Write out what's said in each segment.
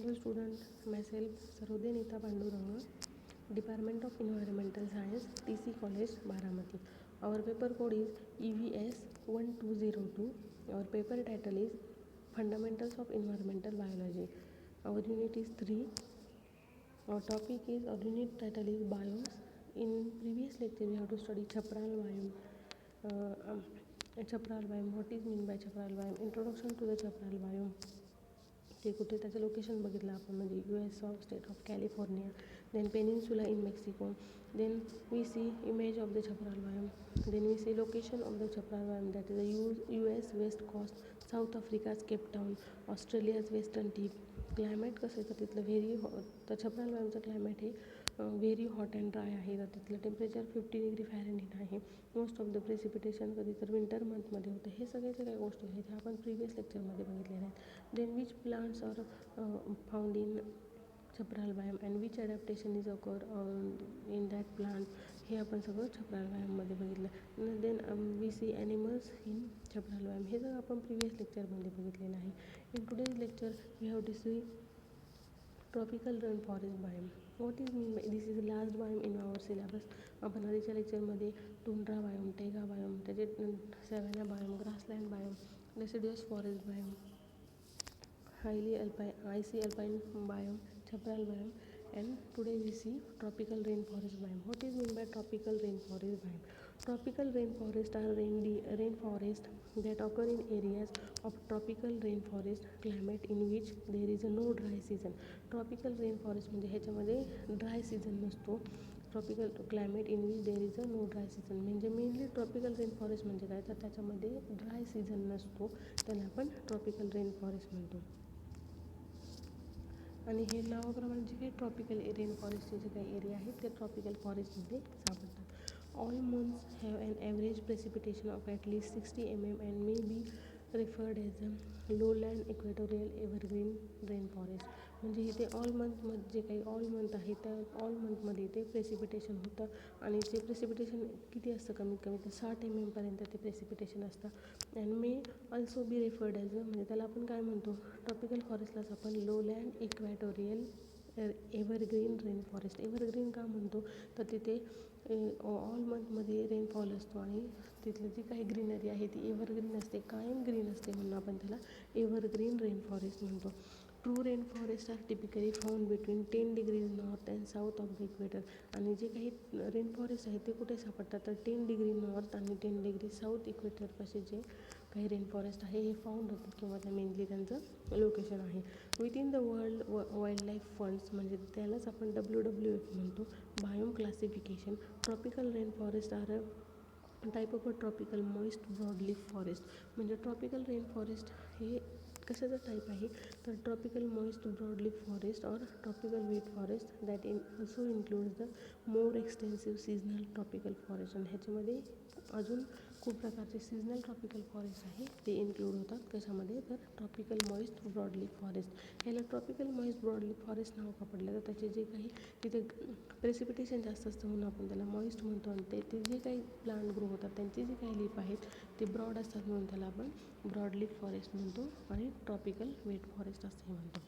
Hello student, myself Sarvodaya Nita Panduranga, Department of Environmental Science, TC College, Baramati. Our paper code is EVS 1202. Our paper title is Fundamentals of Environmental Biology. Our unit is 3. Our unit title is Biomes. In previous lecture we have to study Chapral biome. Chapral biome, what is mean by Chapral biome? Introduction to the Chapral biome. ते कुठे त्याचं location बघितलं आपण, म्हणजे US of state of California, then peninsula in Mexico, then we see image of the chaparral biome, then we see location of the chaparral biome, that is the US west coast, South Africa's Cape Town, Australia's western tip. Climate कसं आहे तर तिथलं तर chaparral बायोमचं climate हे very hot and dry आहे. तर तिथलं टेम्परेचर 50 डिग्री फॅरेनहीट आहे. मोस्ट ऑफ द प्रेसिपिटेशन कधी तर विंटर मंथमध्ये होतं. हे सगळ्याच्या काही गोष्टी आहेत ह्या आपण प्रिव्हियस लेक्चरमध्ये बघितलेल्या आहेत. Then which plants are found in chaparral biome and which adaptation is occur in that plant, हे आपण सगळं छपराल बायोममध्ये बघितलं. Then we see animals in chaparral biome, हे सगळं आपण प्रिव्हियस लेक्चरमध्ये बघितलेलं आहे. In today's lecture we have to see tropical rain forest biome. What is mean by this is last biome in our syllabus. आपण आधीच्या लेक्चरमध्ये टुंड्रा बायोम, टेगा बायोम, त्याचे savannah biome, grassland biome, deciduous forest biome, icy alpine biome, Chapral biome, and today we see tropical rainforest biome. What is mean by tropical rainforest biome? Tropical rainforest are rainforest that occur in areas of tropical rainforest climate in which there is no dry season. Tropical rainforest म्हणजे ह्याच्यामध्ये dry season नसतो. Tropical climate in which there is a no dry season, म्हणजे mainly tropical rain forest म्हणजे काय तर त्याच्यामध्ये dry season नसतो, त्याला आपण ट्रॉपिकल रेन फॉरेस्ट म्हणतो. आणि हे नावाप्रमाणे जे काही ट्रॉपिकल रेन फॉरेस्टचे जे काही एरिया आहेत ते ट्रॉपिकल फॉरेस्टमध्ये सापडतात. All months have an average precipitation of at least 60 mm and may be referred as a lowland equatorial evergreen rain forest. म्हणजे इथे ऑल मंथमध्ये जे काही ऑल मंथ आहे त्या ऑल मंथमध्ये ते प्रेसिपिटेशन होतं आणि ते प्रेसिपिटेशन किती असतं, कमीत कमी ते 60 mm पर्यंत ते प्रेसिपिटेशन असतं. And may also be referred as अ, म्हणजे त्याला आपण काय म्हणतो, ट्रॉपिकल फॉरेस्टलाच आपण लोलँड इक्वॅटोरियल एव्हरग्रीन रेन फॉरेस्ट. एव्हरग्रीन का म्हणतो तर तिथे ऑल मंथमध्ये रेनफॉल असतो आणि तिथलं जी काही ग्रीनरी आहे ती एव्हरग्रीन असते, कायम ग्रीन असते, म्हणून आपण त्याला एव्हरग्रीन रेन फॉरेस्ट म्हणतो. True rain forest are typically found between 10 degrees north and south of the equator. आणि जे काही रेन फॉरेस्ट आहे ते कुठे सापडतात तर 10 डिग्री नॉर्थ आणि 10 डिग्री साऊथ इक्वेटरपाशी जे काही रेन फॉरेस्ट आहे हे फाउंड होतात किंवा त्या मेनली त्यांचं लोकेशन आहे. Within the world wildlife funds, म्हणजे त्यालाच आपण WWF म्हणतो, biome classification, tropical rain forest are a type of a tropical moist broadleaf forest. म्हणजे ट्रॉपिकल रेन फॉरेस्ट हे कशाचं टाईप आहे तर ट्रॉपिकल मॉइस्ट ब्रॉडलीफ फॉरेस्ट और tropical wet forest that also includes the more extensive seasonal tropical forest. आणि ह्याच्यामध्ये अजून खूप प्रकारचे सीजनल ट्रॉपिकल फॉरेस्ट आहे ते इन्क्लूड होतात. कशामध्ये तर ट्रॉपिकल मॉइस्ट ब्रॉडलीफ फॉरेस्ट. ह्याला ट्रॉपिकल मॉइस्ट ब्रॉडलीफ फॉरेस्ट नाव का पडलं तर त्याचे जे काही तिथे प्रेसिपिटेशन जास्त असतं म्हणून आपण त्याला मॉइस्ट म्हणतो. आणि ते जे काही प्लांट ग्रो होतात त्यांची जी काही लीफ आहेत ते ब्रॉड असतात म्हणून त्याला आपण ब्रॉडलीफ फॉरेस्ट म्हणतो आणि ट्रॉपिकल वेट फॉरेस्ट असंही म्हणतो.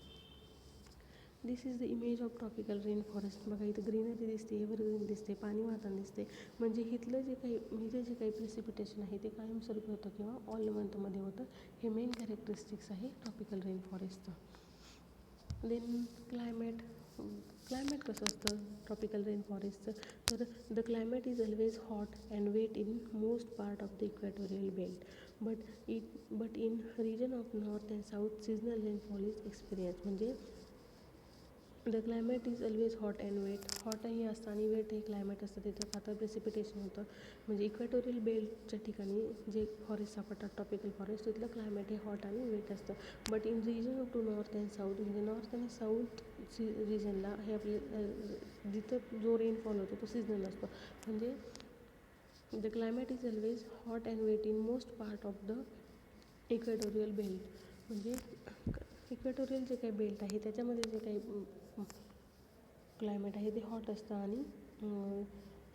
This is the image of tropical rain forest. बघा इथं ग्रीनरी दिसते, एव्हरग्रीन दिसते, पाणी वाहताना दिसते, म्हणजे इथलं जे काही प्रेसिपिटेशन आहे ते कायमस्वरूपी होतं किंवा ऑल मंथमध्ये होतं. हे मेन कॅरेक्टरिस्टिक्स आहे ट्रॉपिकल रेन फॉरेस्टचं. देन क्लायमेट कसं असतं ट्रॉपिकल रेन फॉरेस्टचं तर the climate is always hot and wet in most part of the equatorial belt, but in region of north and south seasonal rainfall is experience. म्हणजे the climate is always hot and wet, हॉटही असतं आणि weight हे climate असतं, तिथं पातळ precipitation होतं. म्हणजे इक्वॅटोरियल बेल्टच्या ठिकाणी जे फॉरेस्ट सापडतात ट्रॉपिकल फॉरेस्ट तिथलं क्लायमेट हे हॉट आणि वेट असतं. But in region of to north and south, म्हणजे नॉर्थ आणि साऊथ रिजनला हे आपले जिथं जो रेनफॉल होतो तो सीजनल असतो. म्हणजे the climate is always hot and wet in most part of the equatorial belt. म्हणजे इक्वॅटोरियल जे काही बेल्ट आहे त्याच्यामध्ये जे काही क्लायमेट आहे ते हॉट असतं आणि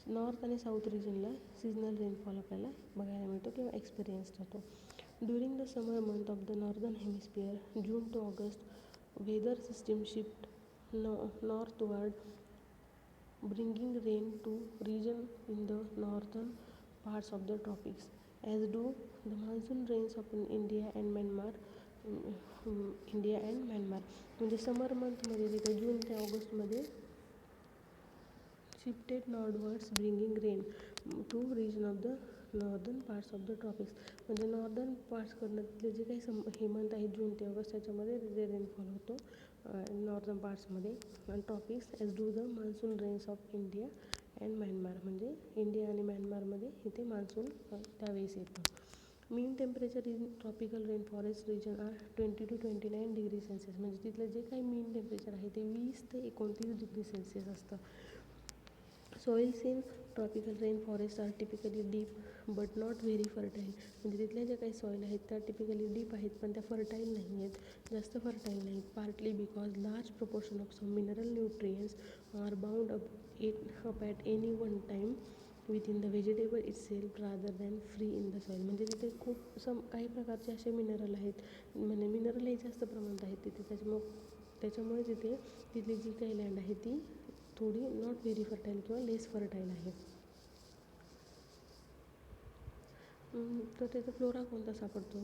नॉर्थ आणि साऊथ रिजनला सीजनल रेनफॉल आपल्याला बघायला मिळतो किंवा एक्सपिरियन्स होतो. During the summer month of the northern hemisphere, June to August, weather system shift northward, bringing rain to region in the northern parts of the tropics, as do the monsoon rains upon India and Myanmar. म्हणजे समर मंथमध्ये तिथे जून ते ऑगस्टमध्ये shifted northwards, bringing rain to region of the northern parts of the tropics. म्हणजे northern पार्ट्सकडनं तिथले जे काही हेमंत आहे जून ते ऑगस्ट त्याच्यामध्ये रेनफॉल होतो नॉर्दर्न पार्ट्समध्ये. आणि tropics as do the monsoon rains of India and Myanmar. म्हणजे इंडिया आणि म्यानमारमध्ये इथे मान्सून त्यावेळेस येतं. Mean temperature in tropical rain forest region are 20 to 29 degree Celsius. म्हणजे तिथलं जे काही मीन टेम्परेचर आहे ते 20 ते 29 डिग्री सेल्सिअस असतं. Soils in tropical rain forest are typically deep but not very fertile. म्हणजे तिथल्या ज्या काही सॉईल आहेत त्या टिपिकली डीप आहेत पण त्या फर्टाईल नाही आहेत, जास्त फर्टाईल नाहीत. Partly because large proportion of some mineral nutrients are bound up at any one time within the vegetable itself rather than free in the soil. म्हणजे तिथे खूप काही प्रकारचे असे मिनरल आहेत, म्हणजे मिनरलही जास्त प्रमाणात आहेत तिथे. त्याच्यामुळे तिथली जी काही लँड आहे ती थोडी नॉट व्हेरी फर्टाईल किंवा लेस फर्टाईल आहे. तर त्याचा फ्लोरा कोणता सापडतो?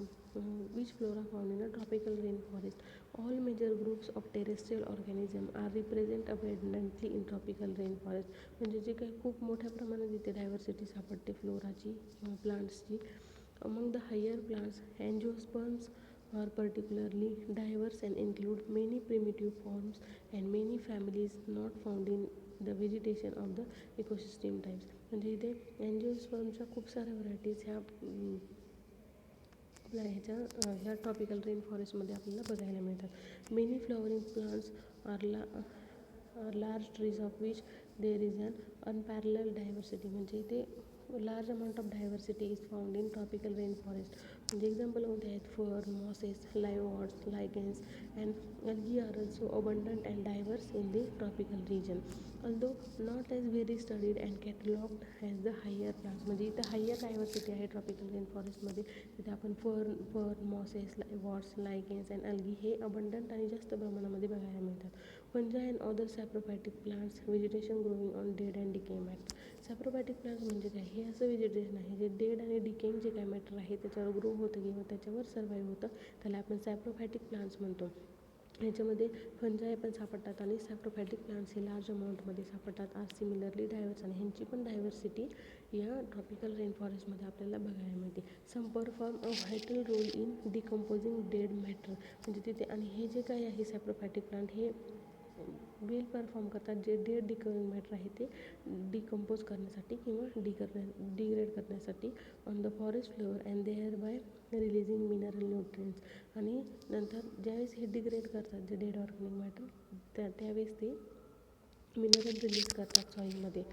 Which flora found in a tropical rain forest. All major groups of terrestrial organism are represent abundantly in tropical rain forest. म्हणजे जे काही खूप मोठ्या प्रमाणात इथे डायव्हर्सिटी सापडते फ्लोराची किंवा प्लांट्सची. Among the higher plants angiosperms are particularly diverse and include many primitive forms and many families not found in the vegetation of the ecosystem types. म्हणजे इथे अँजिओस्पर्मच्या खूप साऱ्या व्हरायटीज ह्या ट्रॉपिकल रेन फॉरेस्टमध्ये आपल्याला बघायला मिळतात. Many flowering plants are large trees of which there is an unparalleled diversity. म्हणजे इथे large amount of diversity is found in tropical rain forest. म्हणजे एक्झाम्पल कोणते आहेत? Fern, mosses, liverworts, lichens and algae are also abundant and diverse in the tropical region, although not as very studied and catalogued as the higher plants. म्हणजे इथं higher diversity आहे tropical rain फॉरेस्टमध्ये. तिथे आपण fern, mosses, liverworts, lichens and algae हे abundant आणि जास्त प्रमाणामध्ये बघायला मिळतात. Fungi and other saprophytic plants vegetation growing on dead and decaying matter. Saprophytic plants म्हणजे काय? हे असं व्हेजिटेशन आहे जे डेड आणि डिकेइंग जे काय मॅटर आहे त्याच्यावर ग्रो होतं किंवा त्याच्यावर सर्वाईव्ह होतं, त्याला आपण सॅप्रोफायटिक प्लांट्स म्हणतो. ह्याच्यामध्ये फंजाई पण सापडतात आणि सॅप्रोफायटिक प्लांट्स हे लार्ज अमाऊंटमध्ये सापडतात. Are similarly diverse. आणि ह्यांची पण डायव्हर्सिटी या ट्रॉपिकल रेन फॉरेस्टमध्ये आपल्याला बघायला मिळते. Some perform a vital role in decomposing dead matter. म्हणजे तिथे आणि हे जे काही आहे सॅप्रोफायटिक प्लांट हे वेल परफॉर्म करतात. जे डेड डिकमिंग मॅटर आहे ते डिकम्पोज करण्यासाठी किंवा डिग्रेड करण्यासाठी on the forest floor and thereby releasing mineral nutrients. आणि नंतर ज्यावेळेस हे डिग्रेड करतात जे डेड ऑर्गॅनिक मॅटर त्यावेळेस ते मिनरल रिलीज करतात सॉईलमध्ये,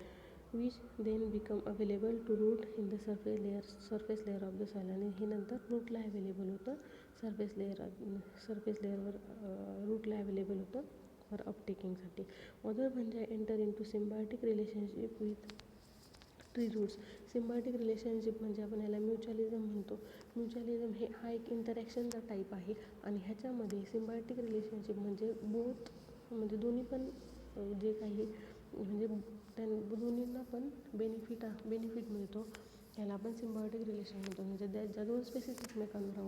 which then become available to root in the surface layer of the soil. आणि हे नंतर रूटला अवेलेबल होतं सरफेस लेअरवर रूटला अवेलेबल होतं फॉर अपटेकिंगसाठी. Other fungi enter into symbiotic relationship with tree roots. Symbiotic relationship म्हणजे आपण याला म्युच्युअलिझम म्हणतो. म्युच्युअलिझम हा एक इंटरॅक्शनचा टाईप आहे आणि ह्याच्यामध्ये सिम्बायोटिक रिलेशनशिप म्हणजे म्हणजे दोन्ही पण जे काही म्हणजे दोन्हींना पण बेनिफिट मिळतो, त्याला आपण सिम्बायोटिक रिलेशन म्हणतो. म्हणजे ज्या दोन स्पेसिस एकमेकांवर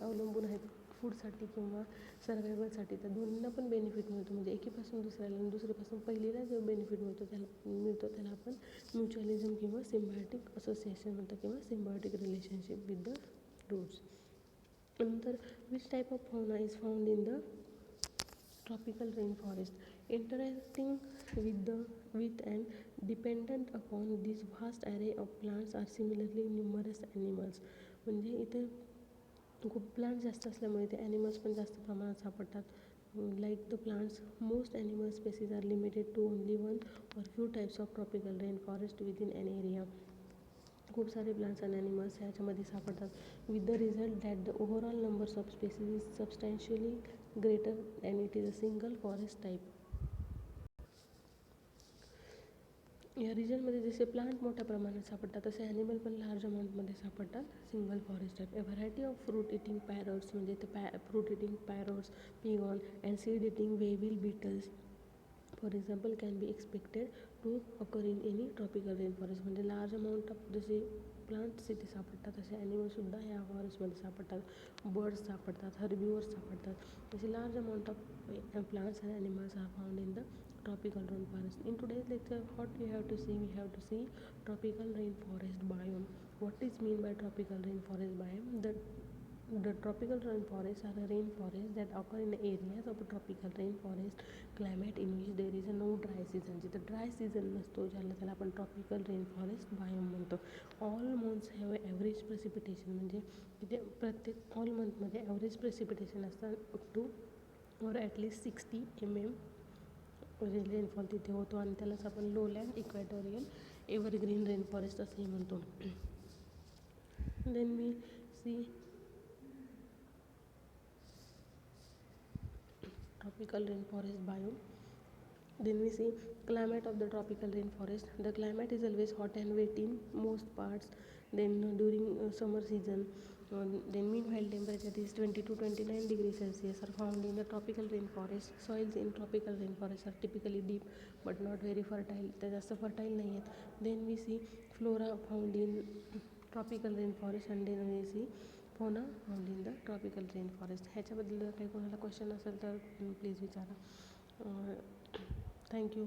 अवलंबून आहेत फूडसाठी किंवा सर्वायवलसाठी, त्या दोन्हींना पण बेनिफिट मिळतो. म्हणजे एकीपासून दुसऱ्याला आणि दुसरीपासून पहिलीला जो बेनिफिट मिळतो त्याला आपण म्युच्युअलिझम किंवा सिम्बायोटिक असोसिएशन म्हणतो किंवा symbiotic relationship with the roots. नंतर which type of fauna is found in the tropical rain forest. Interacting with and dependent upon this vast array of plants are similarly numerous animals. म्हणजे इथे खूप plants जास्त असल्यामुळे ते animals पण जास्त प्रमाणात सापडतात. Like the plants, most animal species are limited to only one or few types of tropical rain forest within an area. खूप सारे प्लांट्स आणि ॲनिमल्स ह्याच्यामध्ये सापडतात. With the result that the overall numbers of species is substantially greater and it is a single forest type. या रिजनमध्ये जसे plant मोठ्या प्रमाणात सापडतात तसे ॲनिमल पण लार्ज अमाऊंटमध्ये सापडतात single forest type. A variety of fruit eating parrots म्हणजे ते fruit eating parrots, pigeon and seed eating weevil beetles for example can be expected to occur in any tropical rain forest. म्हणजे large amount of जसे plants इथे सापडतात तसे ॲनिमल्ससुद्धा ह्या फॉरेस्टमध्ये सापडतात. Birds सापडतात, हर्बिवर्स सापडतात. तसे large amount of plants and animals are found in the tropical rainforest. In today's lecture, what we have to see tropical rainforest biome. What is mean by tropical rainforest biome? The tropical rainforests are a rainforest that occur in areas of a tropical rainforest climate in which there is a no dry season. जिथं dry season नसतो त्याला आपण tropical rainforest biome म्हणतो. All months have average precipitation म्हणजे तिथे प्रत्येक all मंथमध्ये average precipitation असतात अप टू और ॲटलीस्ट 60 mm रेनफॉल तिथे होतो आणि त्यालाच आपण लोलँड इक्वेटोरियल एव्हरग्रीन रेनफॉरेस्ट असंही म्हणतो. Then we see tropical rainforest biome. Then we see climate of the tropical rainforest. The climate is always hot and wet in most parts. Then during summer season, then meanwhile temperature is 20 to 29 degrees Celsius are found in the tropical rainforest. Soils in tropical rainforest are typically deep but not very fertile. ते जास्त fertile नाही आहेत. Then we see flora found in tropical rainforest and then we see fauna found in the tropical rainforest. ह्याच्याबद्दल जर काही कोणाला question असेल तर प्लीज विचारा. थँक्यू.